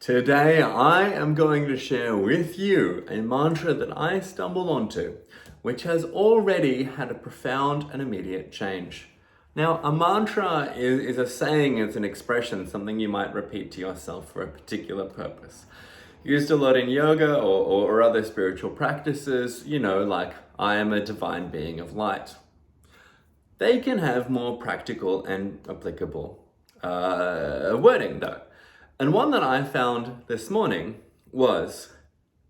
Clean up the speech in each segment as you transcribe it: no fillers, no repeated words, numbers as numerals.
Today I am going to share with you a mantra that I stumbled onto, which has already had a profound and immediate change. Now, a mantra is a saying, it's an expression, something you might repeat to yourself for a particular purpose. Used a lot in yoga or other spiritual practices, like I am a divine being of light. They can have more practical and applicable wording though. And one that I found this morning was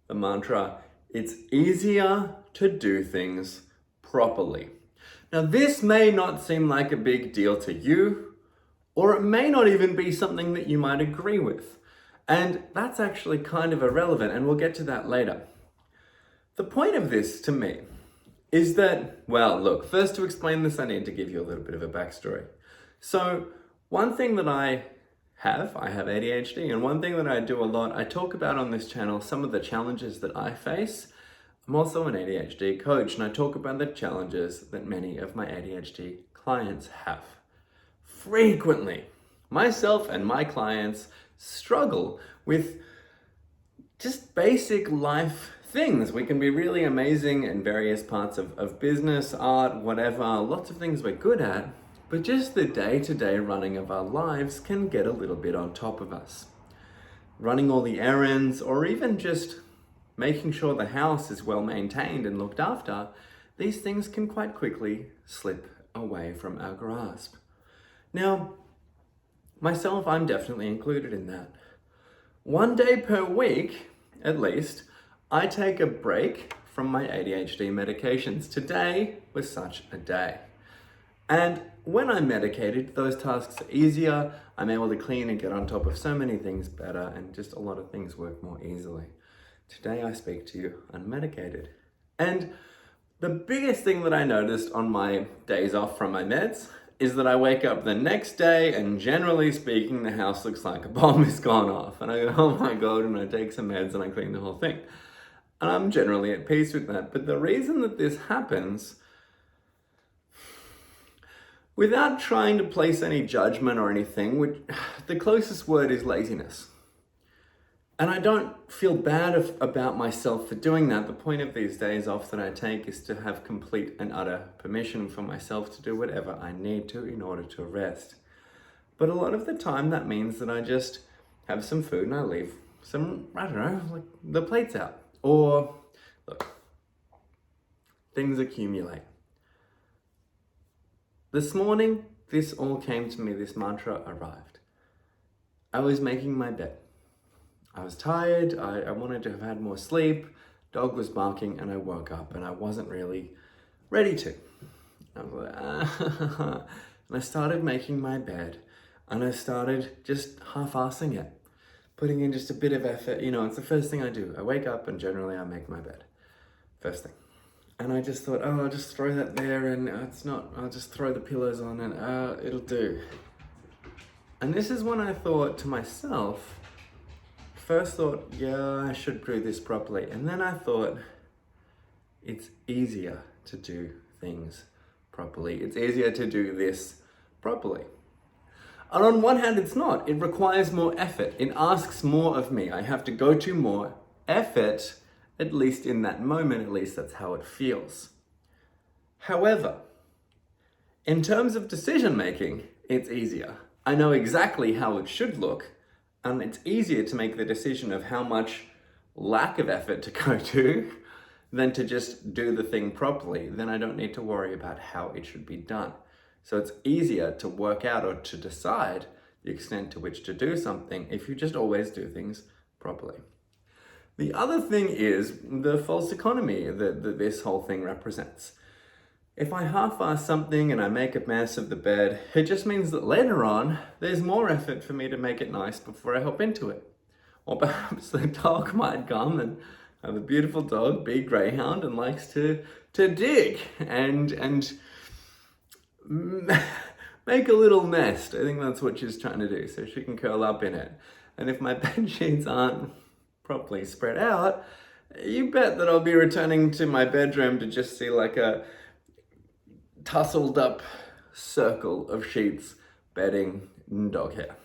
the mantra, it's easier to do things properly. Now, this may not seem like a big deal to you, or it may not even be something that you might agree with. And that's actually kind of irrelevant, and we'll get to that later. The point of this to me is that, well, look, first to explain this, I need to give you a little bit of a backstory. So, one thing that I have ADHD, and one thing that I do a lot, I talk about on this channel some of the challenges that I face. I'm also an ADHD coach, and I talk about the challenges that many of my ADHD clients have. Frequently, myself and my clients struggle with just basic life things. We can be really amazing in various parts of business, art, whatever, lots of things we're good at. But just the day-to-day running of our lives can get a little bit on top of us. Running all the errands, or even just making sure the house is well maintained and looked after, these things can quite quickly slip away from our grasp. Now, myself, I'm definitely included in that. One day per week, at least, I take a break from my ADHD medications. Today was such a day. And when I'm medicated, those tasks are easier. I'm able to clean and get on top of so many things better, and just a lot of things work more easily. Today I speak to you unmedicated. And the biggest thing that I noticed on my days off from my meds is that I wake up the next day and generally speaking, the house looks like a bomb has gone off. And I go, oh my God, and I take some meds and I clean the whole thing. And I'm generally at peace with that. But the reason that this happens, without trying to place any judgment or anything, the closest word is laziness. And I don't feel bad about myself for doing that. The point of these days off that I take is to have complete and utter permission for myself to do whatever I need to in order to rest. But a lot of the time that means that I just have some food and I leave some, like the plates out. Or, look, things accumulate. This morning, this all came to me, this mantra arrived. I was making my bed. I was tired, I wanted to have had more sleep, dog was barking, and I woke up and I wasn't really ready to. I was like, and I started making my bed, and I started just half-assing it, putting in just a bit of effort. It's the first thing I do. I wake up and generally I make my bed, first thing. And I just thought, I'll just throw that there, and I'll just throw the pillows on and it'll do. And this is when I thought to myself, first thought, yeah, I should do this properly. And then I thought, it's easier to do things properly. It's easier to do this properly. And on one hand, it's not. It requires more effort. It asks more of me. I have to go to more effort, at least in that moment, at least that's how it feels. However, in terms of decision making, it's easier. I know exactly how it should look, and it's easier to make the decision of how much lack of effort to go to than to just do the thing properly. Then I don't need to worry about how it should be done. So it's easier to work out or to decide the extent to which to do something if you just always do things properly. The other thing is the false economy that this whole thing represents. If I half-ass something and I make a mess of the bed, it just means that later on, there's more effort for me to make it nice before I hop into it. Or perhaps the dog might come, and I have a beautiful dog, big greyhound, and likes to dig and make a little nest. I think that's what she's trying to do, so she can curl up in it. And if my bed sheets aren't properly spread out, you bet that I'll be returning to my bedroom to just see like a tussled up circle of sheets, bedding, and dog hair.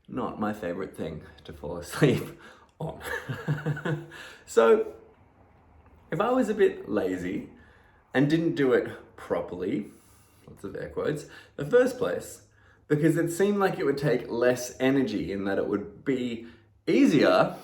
not my favorite thing to fall asleep on. So if I was a bit lazy and didn't do it properly, lots of air quotes, the first place, because it seemed like it would take less energy and that it would be easier,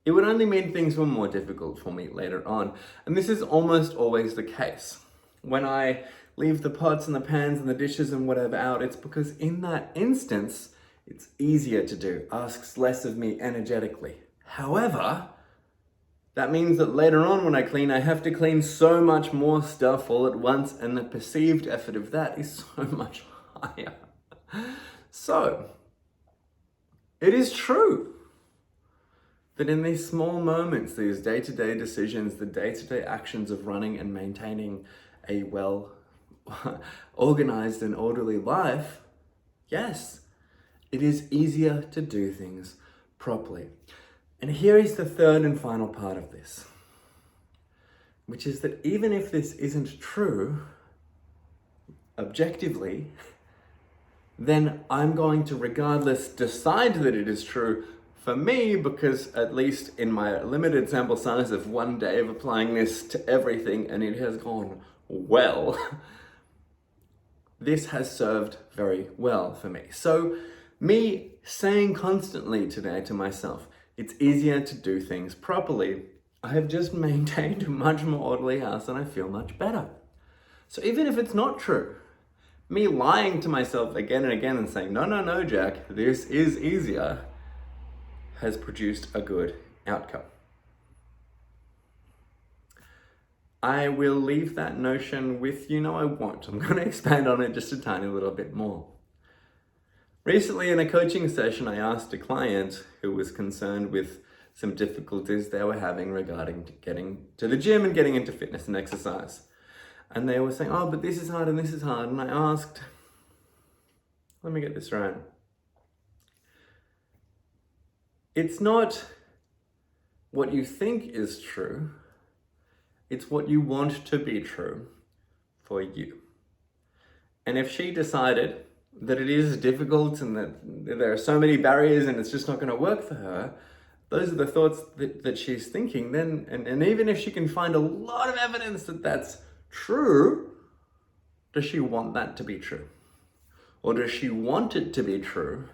it would only mean things were more difficult for me later on. And this is almost always the case. When I leave the pots and the pans and the dishes and whatever out, it's because in that instance, it's easier to do, asks less of me energetically. However, that means that later on when I clean, I have to clean so much more stuff all at once, and the perceived effort of that is so much higher. So, it is true that in these small moments, these day-to-day decisions, the day-to-day actions of running and maintaining a well organized and orderly life, yes, it is easier to do things properly. And here is the third and final part of this, which is that even if this isn't true, objectively, then I'm going to regardless decide that it is true for me, because at least in my limited sample size of one day of applying this to everything, and it has gone well, this has served very well for me. So me saying constantly today to myself, it's easier to do things properly, I have just maintained a much more orderly house and I feel much better. So even if it's not true, me lying to myself again and again and saying, no, Jack, this is easier, has produced a good outcome. I will leave that notion with you. No, I won't. I'm going to expand on it just a tiny little bit more. Recently in a coaching session, I asked a client who was concerned with some difficulties they were having regarding getting to the gym and getting into fitness and exercise. And they were saying, oh, but this is hard and this is hard. And I asked, let me get this right. It's not what you think is true. It's what you want to be true for you. And if she decided that it is difficult and that there are so many barriers and it's just not going to work for her, those are the thoughts that she's thinking then. And even if she can find a lot of evidence that that's true, does she want that to be true? Or does she want it to be true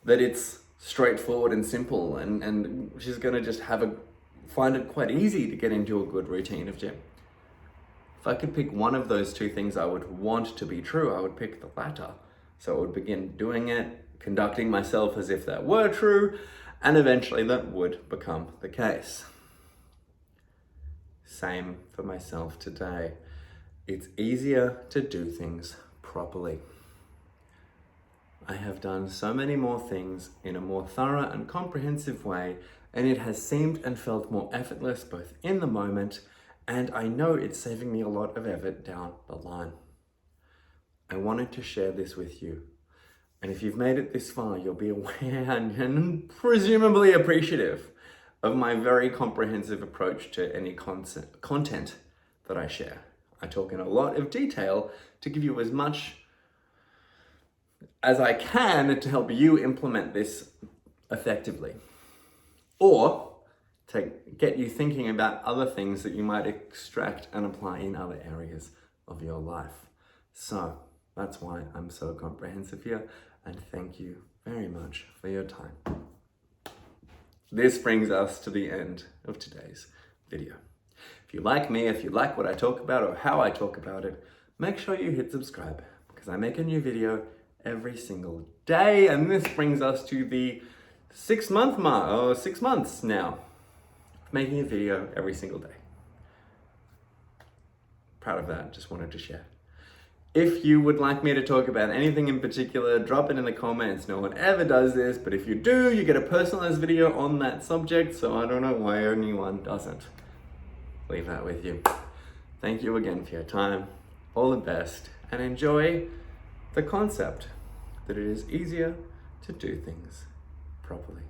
that it's straightforward and simple and she's going to just find it quite easy to get into a good routine of gym? If I could pick one of those two things I would want to be true, I would pick the latter. So I would begin doing it, conducting myself as if that were true, and eventually that would become the case. Same for myself today. It's easier to do things properly. I have done so many more things in a more thorough and comprehensive way, and it has seemed and felt more effortless both in the moment, and I know it's saving me a lot of effort down the line. I wanted to share this with you. And if you've made it this far, you'll be aware and presumably appreciative of my very comprehensive approach to any content that I share. I talk in a lot of detail to give you as much as I can to help you implement this effectively. Or to get you thinking about other things that you might extract and apply in other areas of your life. So that's why I'm so comprehensive here, and thank you very much for your time. This brings us to the end of today's video. If you like me, if you like what I talk about or how I talk about it, make sure you hit subscribe, because I make a new video every single day, and this brings us to the 6 month mark, or 6 months now, of making a video every single day. Proud of that, just wanted to share. If you would like me to talk about anything in particular, drop it in the comments. No one ever does this, but if you do, you get a personalized video on that subject, so I don't know why anyone doesn't. Leave that with you. Thank you again for your time. All the best, and enjoy the concept that it is easier to do things properly.